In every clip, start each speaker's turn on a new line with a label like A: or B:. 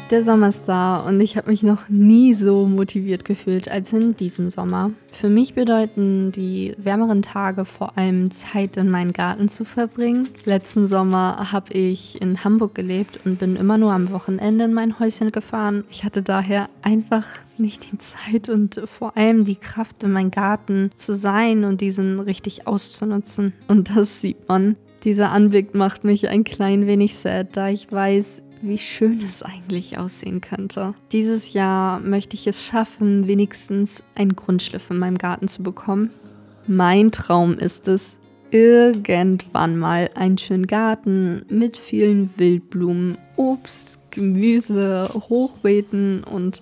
A: Der Sommer ist da und ich habe mich noch nie so motiviert gefühlt als in diesem Sommer. Für mich bedeuten die wärmeren Tage vor allem Zeit in meinen Garten zu verbringen. Letzten Sommer habe ich in Hamburg gelebt und bin immer nur am Wochenende in mein Häuschen gefahren. Ich hatte daher einfach nicht die Zeit und vor allem die Kraft, in meinem Garten zu sein und diesen richtig auszunutzen. Und das sieht man. Dieser Anblick macht mich ein klein wenig sad, da ich weiß, wie schön es eigentlich aussehen könnte. Dieses Jahr möchte ich es schaffen, wenigstens einen Grundschliff in meinem Garten zu bekommen. Mein Traum ist es, irgendwann mal einen schönen Garten mit vielen Wildblumen, Obst, Gemüse, Hochbeeten und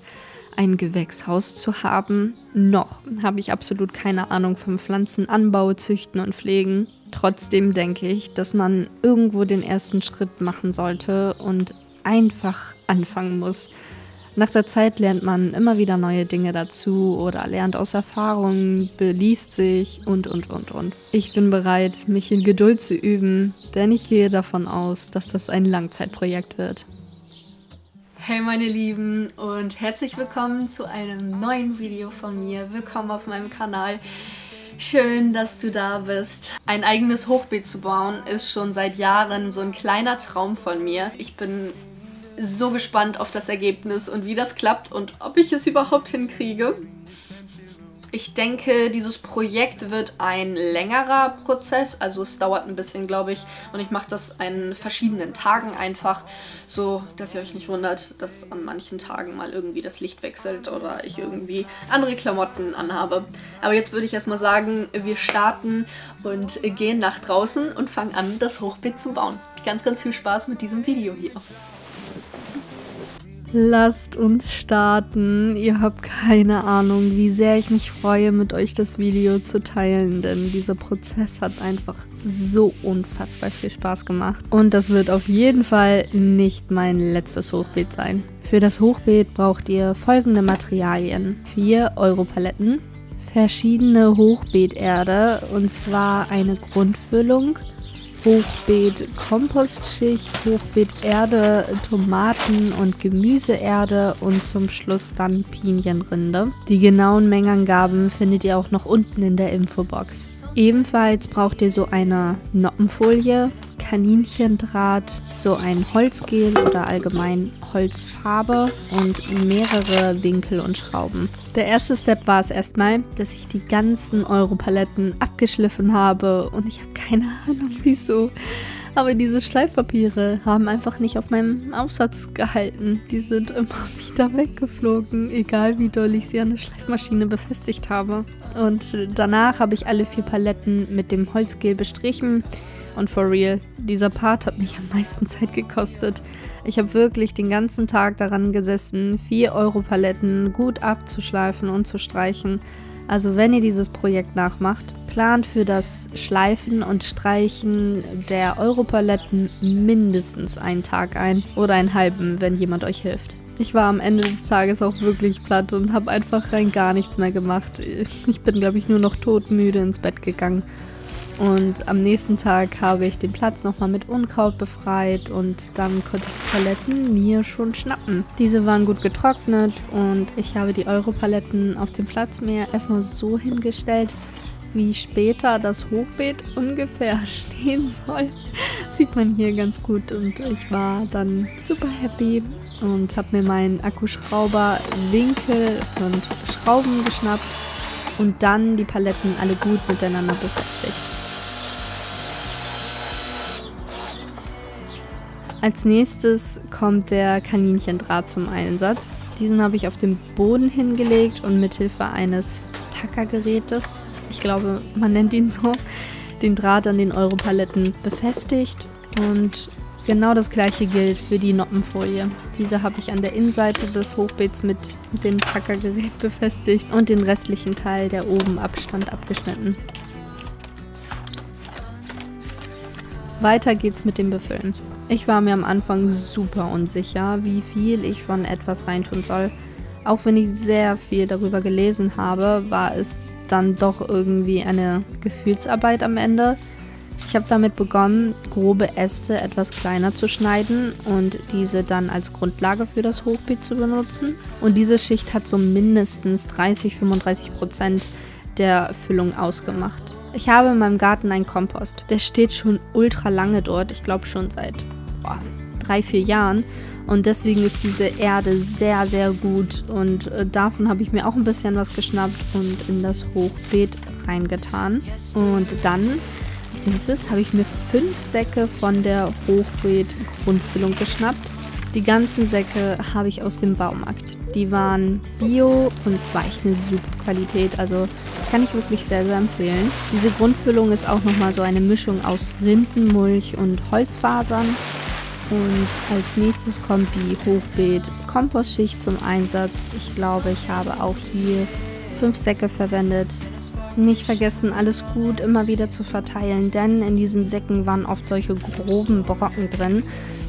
A: ein Gewächshaus zu haben. Noch habe ich absolut keine Ahnung vom Pflanzenanbau, Züchten und Pflegen. Trotzdem denke ich, dass man irgendwo den ersten Schritt machen sollte und einfach anfangen muss. Nach der Zeit lernt man immer wieder neue Dinge dazu oder lernt aus Erfahrungen, beliest sich und. Ich bin bereit, mich in Geduld zu üben, denn ich gehe davon aus, dass das ein Langzeitprojekt wird. Hey meine Lieben und herzlich willkommen zu einem neuen Video von mir. Willkommen auf meinem Kanal. Schön, dass du da bist. Ein eigenes Hochbeet zu bauen ist schon seit Jahren so ein kleiner Traum von mir. Ich bin so gespannt auf das Ergebnis und wie das klappt und ob ich es überhaupt hinkriege. Ich denke, dieses Projekt wird ein längerer Prozess, also es dauert ein bisschen, glaube ich, und ich mache das an verschiedenen Tagen einfach, so dass ihr euch nicht wundert, dass an manchen Tagen mal irgendwie das Licht wechselt oder ich irgendwie andere Klamotten anhabe. Aber jetzt würde ich erstmal sagen, wir starten und gehen nach draußen und fangen an, das Hochbeet zu bauen. Ganz, ganz viel Spaß mit diesem Video hier. Lasst uns starten. Ihr habt keine Ahnung, wie sehr ich mich freue, mit euch das Video zu teilen, denn dieser Prozess hat einfach so unfassbar viel Spaß gemacht. Und das wird auf jeden Fall nicht mein letztes Hochbeet sein. Für das Hochbeet braucht ihr folgende Materialien: 4 Europaletten, verschiedene Hochbeeterde, und zwar eine Grundfüllung, Hochbeet Kompostschicht, Hochbeet Erde, Tomaten- und Gemüseerde und zum Schluss dann Pinienrinde. Die genauen Mengenangaben findet ihr auch noch unten in der Infobox. Ebenfalls braucht ihr so eine Noppenfolie, Kaninchendraht, so ein Holzgel oder allgemein Holzfarbe und mehrere Winkel und Schrauben. Der erste Step war es erstmal, dass ich die ganzen Europaletten abgeschliffen habe und ich habe keine Ahnung wieso. Aber diese Schleifpapiere haben einfach nicht auf meinem Aufsatz gehalten. Die sind immer wieder weggeflogen, egal wie doll ich sie an der Schleifmaschine befestigt habe. Und danach habe ich alle 4 Paletten mit dem Holzgel bestrichen. Und for real, dieser Part hat mich am meisten Zeit gekostet. Ich habe wirklich den ganzen Tag daran gesessen, 4 Europaletten gut abzuschleifen und zu streichen. Also wenn ihr dieses Projekt nachmacht, plant für das Schleifen und Streichen der Europaletten mindestens einen Tag ein oder einen halben, wenn jemand euch hilft. Ich war am Ende des Tages auch wirklich platt und habe einfach rein gar nichts mehr gemacht. Ich bin, glaube ich, nur noch todmüde ins Bett gegangen. Und am nächsten Tag habe ich den Platz nochmal mit Unkraut befreit und dann konnte ich die Paletten mir schon schnappen. Diese waren gut getrocknet und ich habe die Europaletten auf dem Platz mir erstmal so hingestellt, wie später das Hochbeet ungefähr stehen soll. Sieht man hier ganz gut und ich war dann super happy und habe mir meinen Akkuschrauber, Winkel und Schrauben geschnappt und dann die Paletten alle gut miteinander befestigt. Als nächstes kommt der Kaninchendraht zum Einsatz. Diesen habe ich auf den Boden hingelegt und mithilfe eines Tackergerätes, ich glaube, man nennt ihn so, den Draht an den Europaletten befestigt. Und genau das gleiche gilt für die Noppenfolie. Diese habe ich an der Innenseite des Hochbeets mit dem Tackergerät befestigt und den restlichen Teil, der oben abstand, abgeschnitten. Weiter geht's mit dem Befüllen. Ich war mir am Anfang super unsicher, wie viel ich von etwas reintun soll. Auch wenn ich sehr viel darüber gelesen habe, war es dann doch irgendwie eine Gefühlsarbeit am Ende. Ich habe damit begonnen, grobe Äste etwas kleiner zu schneiden und diese dann als Grundlage für das Hochbeet zu benutzen. Und diese Schicht hat so mindestens 30–35% der Füllung ausgemacht. Ich habe in meinem Garten einen Kompost. Der steht schon ultra lange dort. Ich glaube schon seit 3–4 Jahren. Und deswegen ist diese Erde sehr, sehr gut. Und davon habe ich mir auch ein bisschen was geschnappt und in das Hochbeet reingetan. Und dann, als nächstes, habe ich mir 5 Säcke von der Hochbeet-Grundfüllung geschnappt. Die ganzen Säcke habe ich aus dem Baumarkt. Die waren bio und es war echt eine super Qualität. Also kann ich wirklich sehr, sehr empfehlen. Diese Grundfüllung ist auch nochmal so eine Mischung aus Rindenmulch und Holzfasern. Und als nächstes kommt die Hochbeet-Kompostschicht zum Einsatz. Ich glaube, ich habe auch hier 5 Säcke verwendet. Nicht vergessen, alles gut immer wieder zu verteilen, denn in diesen Säcken waren oft solche groben Brocken drin.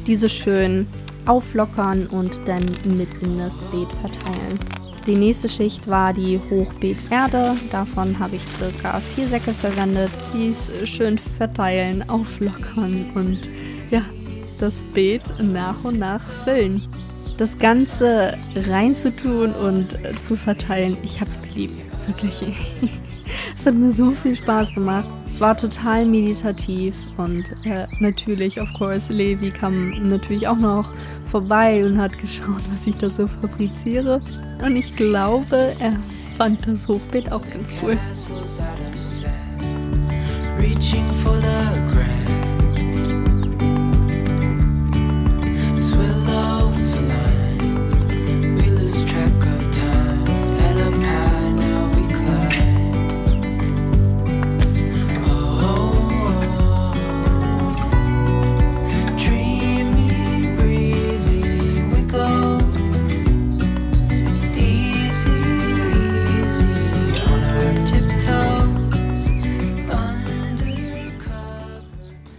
A: Diese schön auflockern und dann mit in das Beet verteilen. Die nächste Schicht war die Hochbeet-Erde. Davon habe ich ca. 4 Säcke verwendet. Dies schön verteilen, auflockern und ja, das Beet nach und nach füllen. Das Ganze reinzutun und zu verteilen, ich habe es geliebt, wirklich. Es hat mir so viel Spaß gemacht. Es war total meditativ und natürlich, of course, Levi kam natürlich auch noch vorbei und hat geschaut, was ich da so fabriziere. Und ich glaube, er fand das Hochbeet auch ganz cool.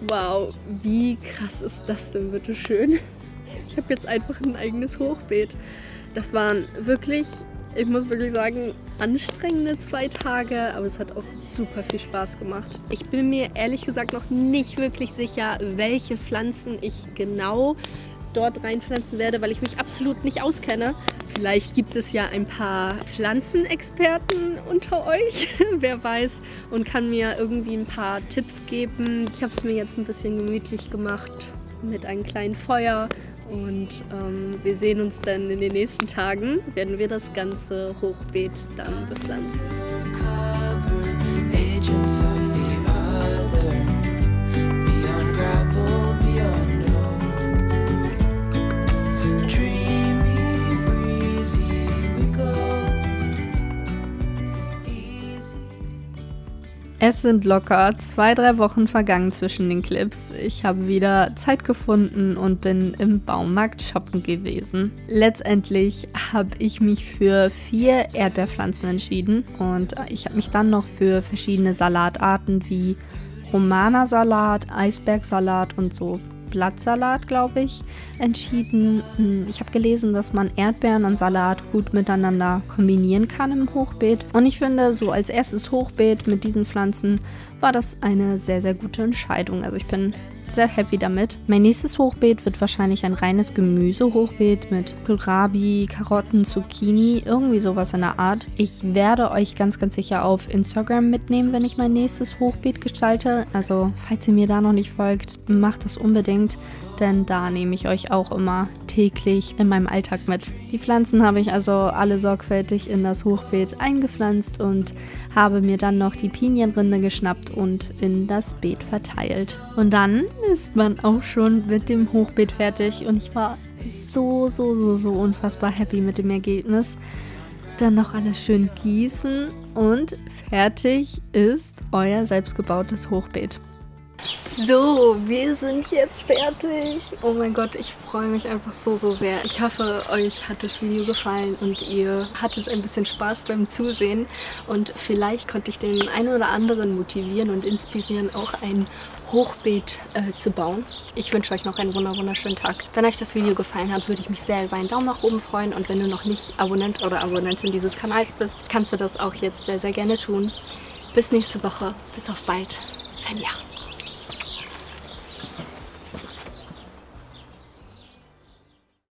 A: Wow, wie krass ist das denn bitte schön? Ich habe jetzt einfach ein eigenes Hochbeet. Das waren wirklich, ich muss wirklich sagen, anstrengende 2 Tage, aber es hat auch super viel Spaß gemacht. Ich bin mir ehrlich gesagt noch nicht wirklich sicher, welche Pflanzen ich genau dort reinpflanzen werde, weil ich mich absolut nicht auskenne. Vielleicht gibt es ja ein paar Pflanzenexperten unter euch, wer weiß, und kann mir irgendwie ein paar Tipps geben. Ich habe es mir jetzt ein bisschen gemütlich gemacht mit einem kleinen Feuer und wir sehen uns dann in den nächsten Tagen, werden wir das ganze Hochbeet dann bepflanzen. Es sind locker 2–3 Wochen vergangen zwischen den Clips. Ich habe wieder Zeit gefunden und bin im Baumarkt shoppen gewesen. Letztendlich habe ich mich für 4 Erdbeerpflanzen entschieden und ich habe mich dann noch für verschiedene Salatarten wie Romana-Salat, Eisbergsalat und so Blattsalat, glaube ich, entschieden. Ich habe gelesen, dass man Erdbeeren und Salat gut miteinander kombinieren kann im Hochbeet. Und ich finde, so als erstes Hochbeet mit diesen Pflanzen war das eine sehr, sehr gute Entscheidung. Also ich bin sehr happy damit. Mein nächstes Hochbeet wird wahrscheinlich ein reines Gemüse-Hochbeet mit Kohlrabi, Karotten, Zucchini, irgendwie sowas in der Art. Ich werde euch ganz, ganz sicher auf Instagram mitnehmen, wenn ich mein nächstes Hochbeet gestalte. Also falls ihr mir da noch nicht folgt, macht das unbedingt, denn da nehme ich euch auch immer täglich in meinem Alltag mit. Die Pflanzen habe ich also alle sorgfältig in das Hochbeet eingepflanzt und habe mir dann noch die Pinienrinde geschnappt und in das Beet verteilt. Und dann ist man auch schon mit dem Hochbeet fertig und ich war so unfassbar happy mit dem Ergebnis. Dann noch alles schön gießen und fertig ist euer selbstgebautes Hochbeet. So, wir sind jetzt fertig. Oh mein Gott, ich freue mich einfach so sehr. Ich hoffe, euch hat das Video gefallen und ihr hattet ein bisschen Spaß beim Zusehen. Und vielleicht konnte ich den einen oder anderen motivieren und inspirieren, auch ein Hochbeet zu bauen. Ich wünsche euch noch einen wunderschönen Tag. Wenn euch das Video gefallen hat, würde ich mich sehr über einen Daumen nach oben freuen. Und wenn du noch nicht Abonnent oder Abonnentin dieses Kanals bist, kannst du das auch jetzt sehr gerne tun. Bis nächste Woche. Bis auf bald. Fenja.